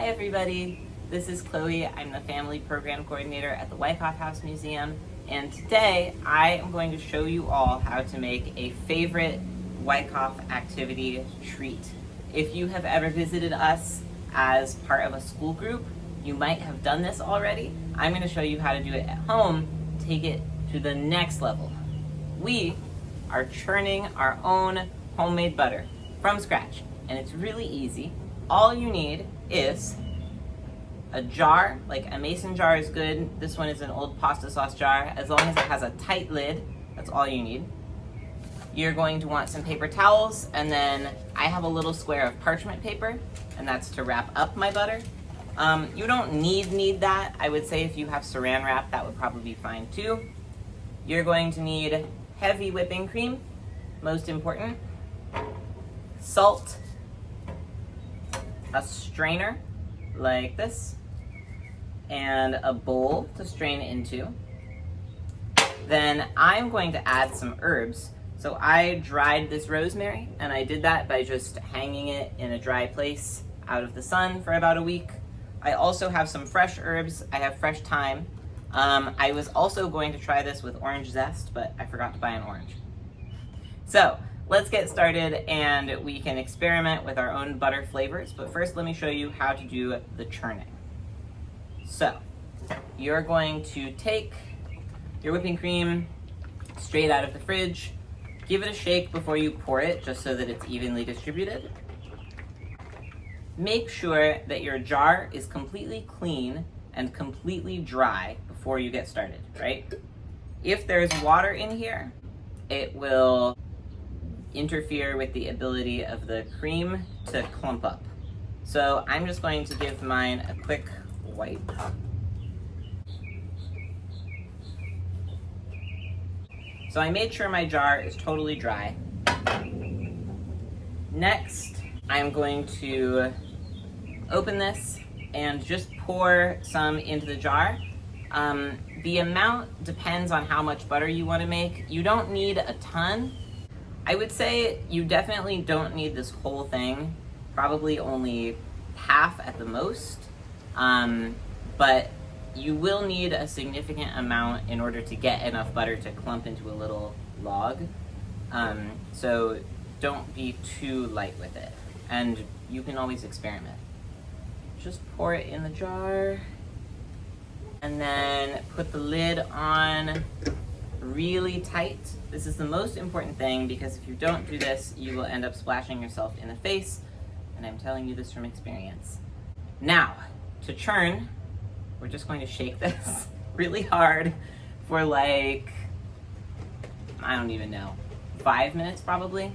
Hi everybody, this is Chloe. I'm the Family Program Coordinator at the Wyckoff House Museum, and today I am going to show you all how to make a favorite Wyckoff activity treat. If you have ever visited us as part of a school group, you might have done this already. I'm going to show you how to do it at home, take it to the next level. We are churning our own homemade butter from scratch, and it's really easy. All you need is a jar, like a mason jar is good. This one is an old pasta sauce jar. As long as it has a tight lid, that's all you need. You're going to want some paper towels, and then I have a little square of parchment paper, and that's to wrap up my butter. You don't need that. I would say if you have saran wrap, that would probably be fine too. You're going to need heavy whipping cream, most important, salt, a strainer like this, and a bowl to strain into. Then I'm going to add some herbs. So I dried this rosemary, and I did that by just hanging it in a dry place out of the sun for about a week. I also have some fresh herbs. I have fresh thyme. I was also going to try this with orange zest, but I forgot to buy an orange. So let's get started, and we can experiment with our own butter flavors. But first, let me show you how to do the churning. So you're going to take your whipping cream straight out of the fridge. Give it a shake before you pour it, just so that it's evenly distributed. Make sure that your jar is completely clean and completely dry before you get started, right? If there's water in here, it will interfere with the ability of the cream to clump up. So I'm just going to give mine a quick wipe. So I made sure my jar is totally dry. Next, I'm going to open this and just pour some into the jar. The amount depends on how much butter you want to make. You don't need a ton. I would say you definitely don't need this whole thing, probably only half at the most, but you will need a significant amount in order to get enough butter to clump into a little log. So don't be too light with it, and you can always experiment. Just pour it in the jar, and then put the lid on really tight. This is the most important thing, because if you don't do this, you will end up splashing yourself in the face, and I'm telling you this from experience. Now, to churn, we're just going to shake this really hard for like, I don't even know, 5 minutes probably.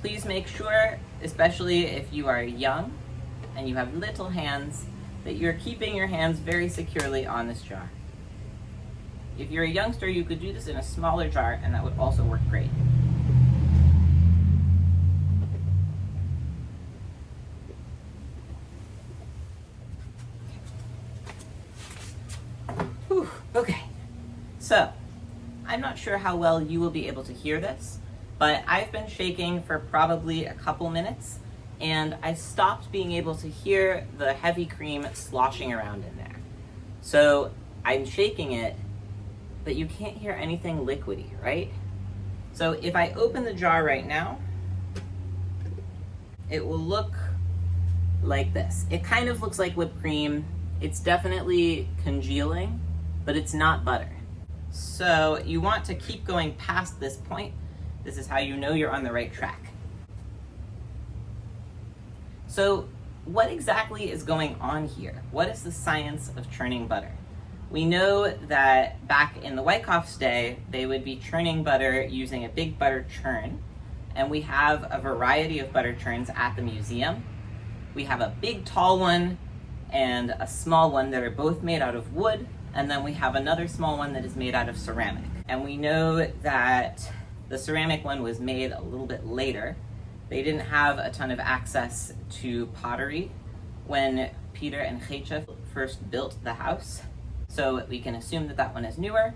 Please make sure, especially if you are young and you have little hands, that you're keeping your hands very securely on this jar. If you're a youngster, you could do this in a smaller jar, and that would also work great. Whew, okay, so I'm not sure how well you will be able to hear this, but I've been shaking for probably a couple minutes, and I stopped being able to hear the heavy cream sloshing around in there. So I'm shaking it, but you can't hear anything liquidy, right? So if I open the jar right now, it will look like this. It kind of looks like whipped cream. It's definitely congealing, but it's not butter. So you want to keep going past this point. This is how you know you're on the right track. So what exactly is going on here? What is the science of churning butter? We know that back in the Wyckoff's day, they would be churning butter using a big butter churn. And we have a variety of butter churns at the museum. We have a big tall one and a small one that are both made out of wood. And then we have another small one that is made out of ceramic. And we know that the ceramic one was made a little bit later. They didn't have a ton of access to pottery when Peter and Geetje first built the house. So we can assume that that one is newer.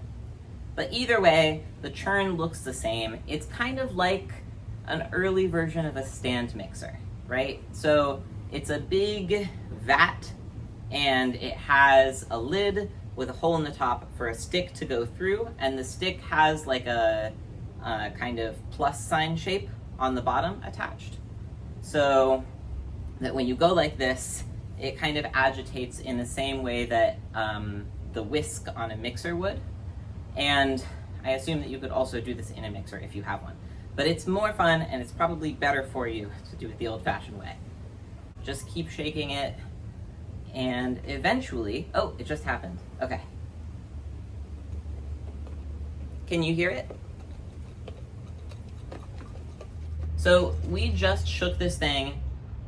But either way, the churn looks the same. It's kind of like an early version of a stand mixer, right? So It's a big vat, and it has a lid with a hole in the top for a stick to go through, and the stick has like a kind of plus sign shape on the bottom attached, so that when you go like this, it kind of agitates in the same way that the whisk on a mixer would. And I assume that you could also do this in a mixer if you have one. But it's more fun, and it's probably better for you to do it the old-fashioned way. Just keep shaking it, and eventually, oh, it just happened. Okay. Can you hear it? So we just shook this thing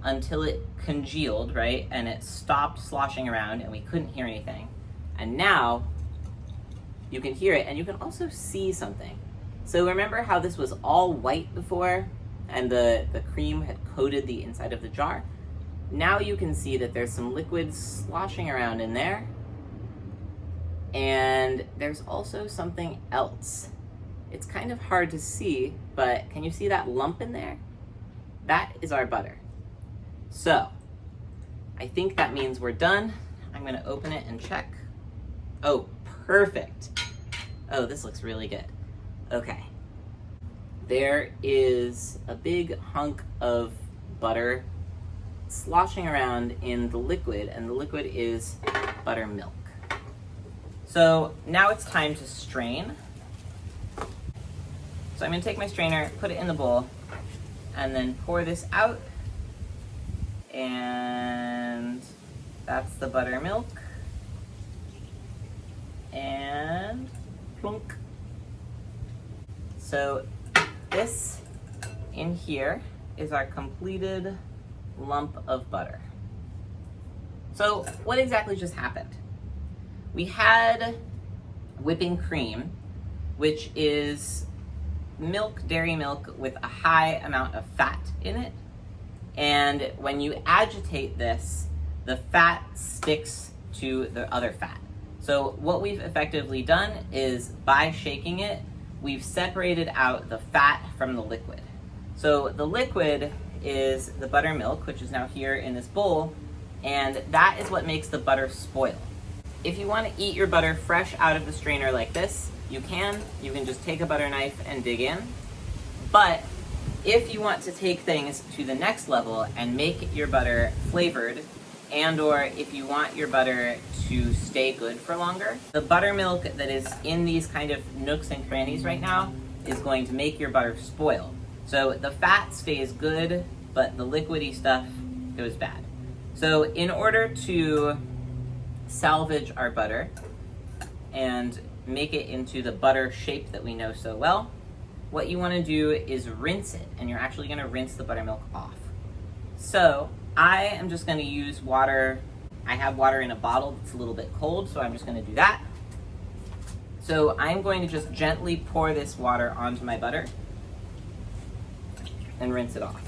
until it congealed, right? And it stopped sloshing around, and we couldn't hear anything. And now you can hear it, and you can also see something. So remember how this was all white before, and the cream had coated the inside of the jar? Now you can see that there's some liquid sloshing around in there, and there's also something else. It's kind of hard to see, but can you see that lump in there? That is our butter. So I think that means we're done. I'm gonna open it and check. Oh, perfect. Oh, this looks really good. Okay. There is a big hunk of butter sloshing around in the liquid, and the liquid is buttermilk. So now it's time to strain. So I'm gonna take my strainer, put it in the bowl, and then pour this out. And that's the buttermilk. And plunk. So this in here is our completed lump of butter. So what exactly just happened? We had whipping cream, which is milk, dairy milk with a high amount of fat in it. And when you agitate this, the fat sticks to the other fat. So what we've effectively done is, by shaking it, we've separated out the fat from the liquid. So the liquid is the buttermilk, which is now here in this bowl, and that is what makes the butter spoil. If you want to eat your butter fresh out of the strainer like this, you can. You can just take a butter knife and dig in. But if you want to take things to the next level and make your butter flavored, and or if you want your butter to stay good for longer, the buttermilk that is in these kind of nooks and crannies right now is going to make your butter spoil. So the fat stays good, but the liquidy stuff goes bad. So in order to salvage our butter and make it into the butter shape that we know so well, what you want to do is rinse it, and you're actually going to rinse the buttermilk off. So I am just going to use water. I have water in a bottle that's a little bit cold, so I'm just going to do that. So I'm going to just gently pour this water onto my butter and rinse it off.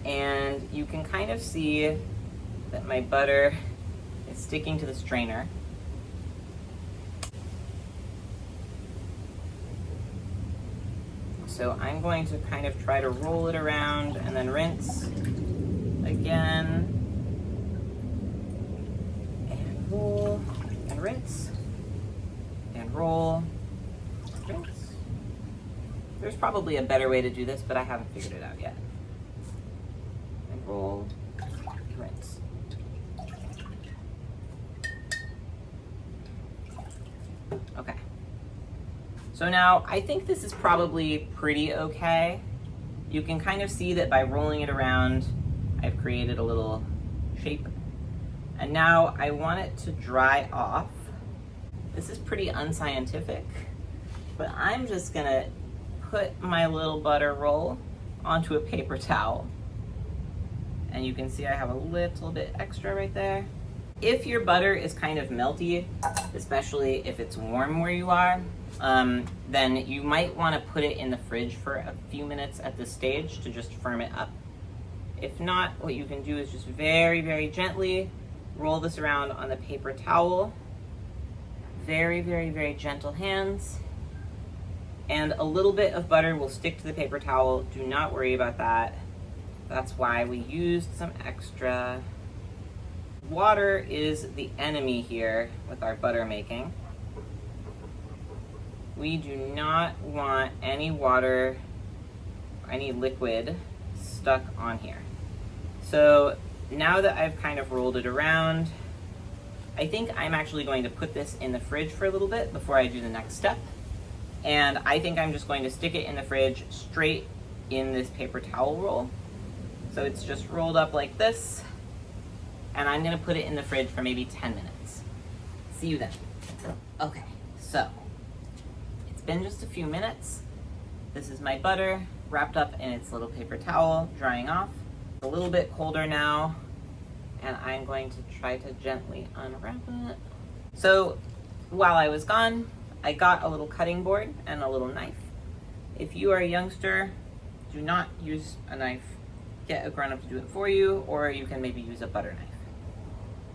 And you can kind of see that my butter is sticking to the strainer. So I'm going to kind of try to roll it around and then rinse again. And roll and rinse. And roll, rinse. There's probably a better way to do this, but I haven't figured it out yet. Roll, rinse. Okay. So now I think this is probably pretty okay. You can kind of see that by rolling it around, I've created a little shape. And now I want it to dry off. This is pretty unscientific, but I'm just gonna put my little butter roll onto a paper towel. And you can see I have a little bit extra right there. If your butter is kind of melty, especially if it's warm where you are, then you might want to put it in the fridge for a few minutes at this stage to just firm it up. If not, what you can do is just very, very gently roll this around on the paper towel. Very, very, very gentle hands. And a little bit of butter will stick to the paper towel. Do not worry about that. That's why we used some extra. Water is the enemy here with our butter making. We do not want any water or any liquid stuck on here. So now that I've kind of rolled it around, I think I'm actually going to put this in the fridge for a little bit before I do the next step. And I think I'm just going to stick it in the fridge straight in this paper towel roll. So it's just rolled up like this. And I'm gonna put it in the fridge for maybe 10 minutes. See you then. Okay, so it's been just a few minutes. This is my butter wrapped up in its little paper towel, drying off. It's a little bit colder now, and I'm going to try to gently unwrap it. So while I was gone, I got a little cutting board and a little knife. If you are a youngster, do not use a knife. Get a grown-up to do it for you, or you can maybe use a butter knife.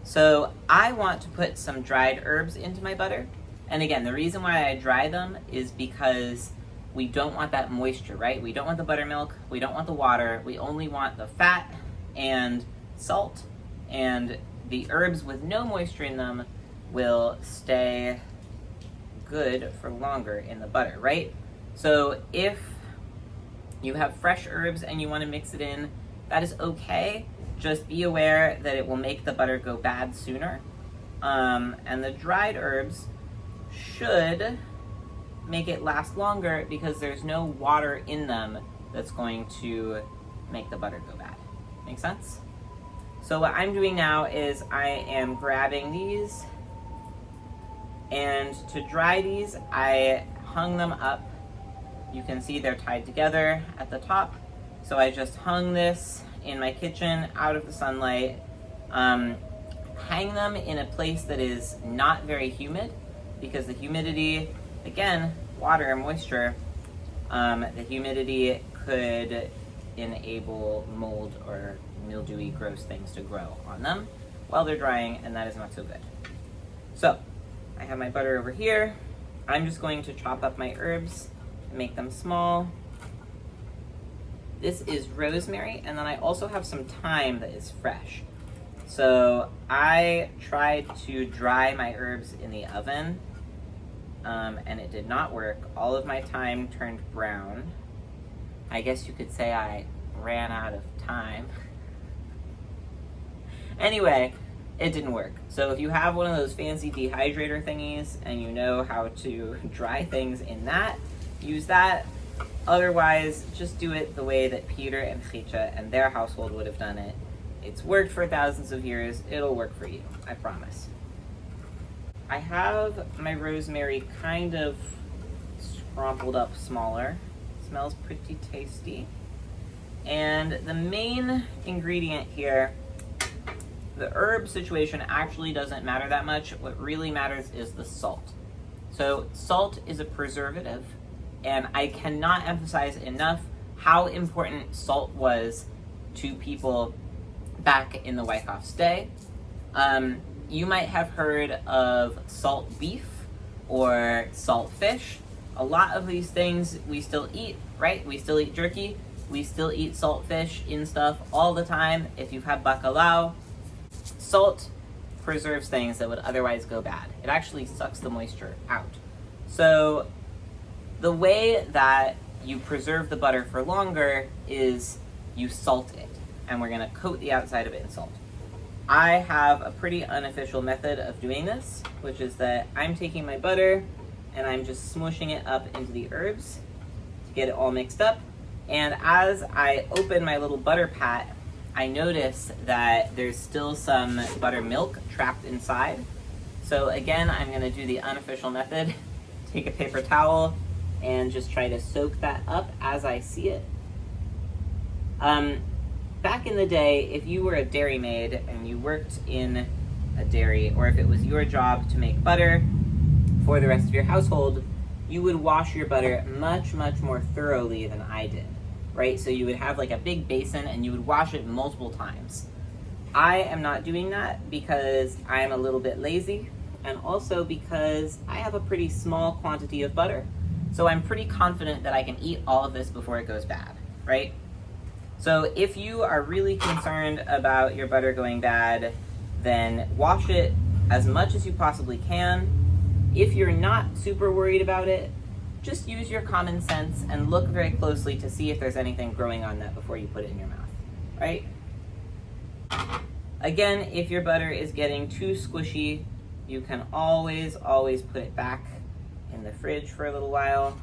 So I want to put some dried herbs into my butter. And again, the reason why I dry them is because we don't want that moisture, right? We don't want the buttermilk, we don't want the water, we only want the fat and salt, and the herbs with no moisture in them will stay good for longer in the butter, right? So if you have fresh herbs and you want to mix it in, that is okay. Just be aware that it will make the butter go bad sooner. And the dried herbs should make it last longer because there's no water in them that's going to make the butter go bad. Make sense? So what I'm doing now is I am grabbing these, and to dry these, I hung them up. You can see they're tied together at the top. So I just hung this in my kitchen out of the sunlight. Hang them in a place that is not very humid, because the humidity, again, water and moisture, the humidity could enable mold or mildewy, gross things to grow on them while they're drying, and that is not so good. So I have my butter over here. I'm just going to chop up my herbs and make them small. This is rosemary, and then I also have some thyme that is fresh. So I tried to dry my herbs in the oven, and it did not work. All of my thyme turned brown. I guess you could say I ran out of time. Anyway, it didn't work. So if you have one of those fancy dehydrator thingies and you know how to dry things in that, use that. Otherwise, just do it the way that Peter and Chicha and their household would have done it. It's worked for thousands of years. It'll work for you, I promise. I have my rosemary kind of scrumpled up smaller. It smells pretty tasty. And the main ingredient here, the herb situation actually doesn't matter that much. What really matters is the salt. So salt is a preservative, and I cannot emphasize enough how important salt was to people back in the Wyckoff's day. You might have heard of salt beef or salt fish. A lot of these things we still eat, right? We still eat jerky. We still eat salt fish in stuff all the time. If you've had bacalao, salt preserves things that would otherwise go bad. It actually sucks the moisture out. So the way that you preserve the butter for longer is you salt it, and we're gonna coat the outside of it in salt. I have a pretty unofficial method of doing this, which is that I'm taking my butter and I'm just smushing it up into the herbs to get it all mixed up. And as I open my little butter pat, I notice that there's still some buttermilk trapped inside. So again, I'm gonna do the unofficial method, take a paper towel and just try to soak that up as I see it. Back in the day, if you were a dairy maid and you worked in a dairy, or if it was your job to make butter for the rest of your household, you would wash your butter much, much more thoroughly than I did, right? So you would have like a big basin and you would wash it multiple times. I am not doing that because I'm a little bit lazy, and also because I have a pretty small quantity of butter. So I'm pretty confident that I can eat all of this before it goes bad, right? So if you are really concerned about your butter going bad, then wash it as much as you possibly can. If you're not super worried about it, just use your common sense and look very closely to see if there's anything growing on that before you put it in your mouth, right? Again, if your butter is getting too squishy, you can always put it back in the fridge for a little while.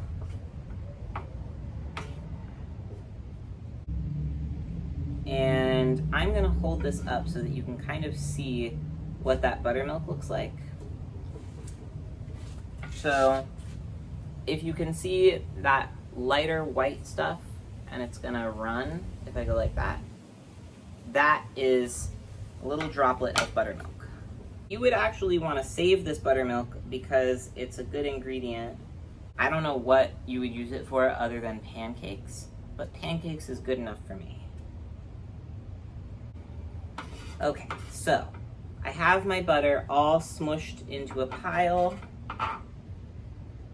And I'm gonna hold this up so that you can kind of see what that buttermilk looks like. So if you can see that lighter white stuff, and it's gonna run, if I go like that, that is a little droplet of buttermilk. You would actually wanna save this buttermilk because it's a good ingredient. I don't know what you would use it for other than pancakes, but pancakes is good enough for me. Okay, so I have my butter all smushed into a pile.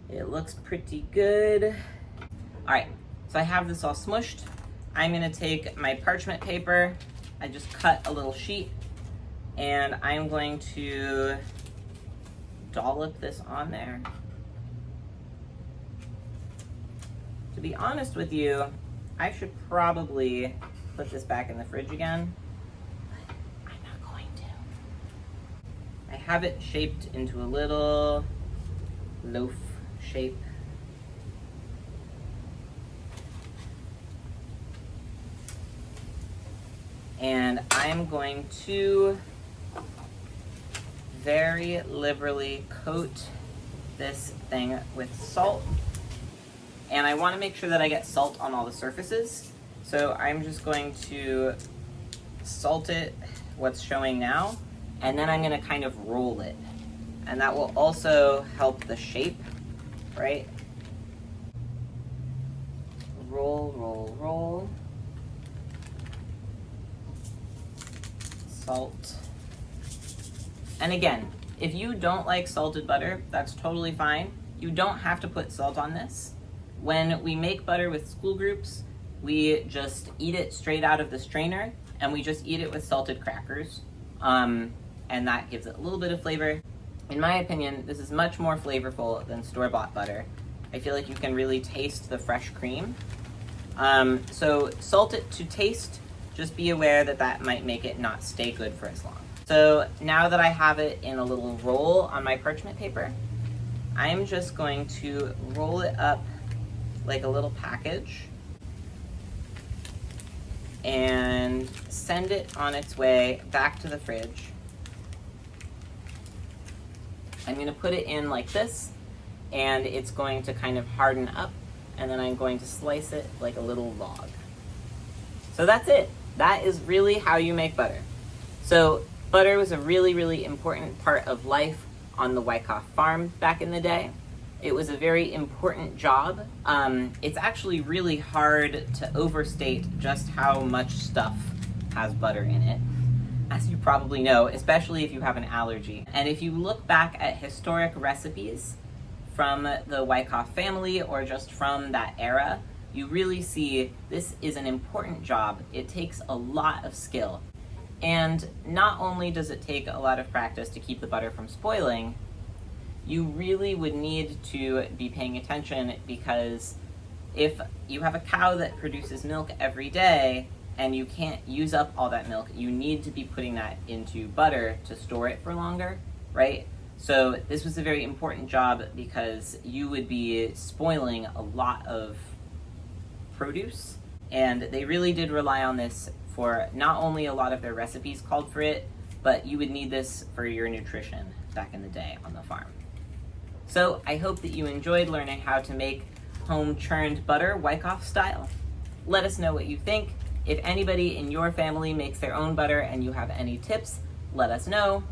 It looks pretty good. All right, so I have this all smushed. I'm gonna take my parchment paper. I just cut a little sheet, and I'm going to dollop this on there. To be honest with you, I should probably put this back in the fridge again, but I'm not going to. I have it shaped into a little loaf shape. And I'm going to very liberally coat this thing with salt. And I want to make sure that I get salt on all the surfaces. So I'm just going to salt it, what's showing now, and then I'm going to kind of roll it. And that will also help the shape, right? Roll, roll, roll. Salt. And again, if you don't like salted butter, that's totally fine. You don't have to put salt on this. When we make butter with school groups, we just eat it straight out of the strainer, and we just eat it with salted crackers. And that gives it a little bit of flavor. In my opinion, this is much more flavorful than store-bought butter. I feel like you can really taste the fresh cream. So salt it to taste. Just be aware that that might make it not stay good for as long. So now that I have it in a little roll on my parchment paper, I'm just going to roll it up like a little package and send it on its way back to the fridge. I'm going to put it in like this, and it's going to kind of harden up, and then I'm going to slice it like a little log. So that's it. That is really how you make butter. So butter was a really, really important part of life on the Wyckoff farm back in the day. It was a very important job. It's actually really hard to overstate just how much stuff has butter in it, as you probably know, especially if you have an allergy. And if you look back at historic recipes from the Wyckoff family or just from that era, you really see this is an important job. It takes a lot of skill. And not only does it take a lot of practice to keep the butter from spoiling, you really would need to be paying attention, because if you have a cow that produces milk every day and you can't use up all that milk, you need to be putting that into butter to store it for longer, right? So this was a very important job because you would be spoiling a lot of produce, and they really did rely on this for not only a lot of their recipes called for it, but you would need this for your nutrition back in the day on the farm. So I hope that you enjoyed learning how to make home churned butter Wyckoff style. Let us know what you think. If anybody in your family makes their own butter and you have any tips, let us know.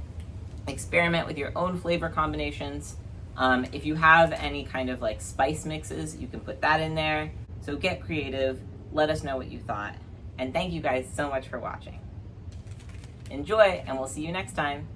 Experiment with your own flavor combinations. If you have any kind of like spice mixes, you can put that in there. So get creative, let us know what you thought. And thank you guys so much for watching. Enjoy, and we'll see you next time.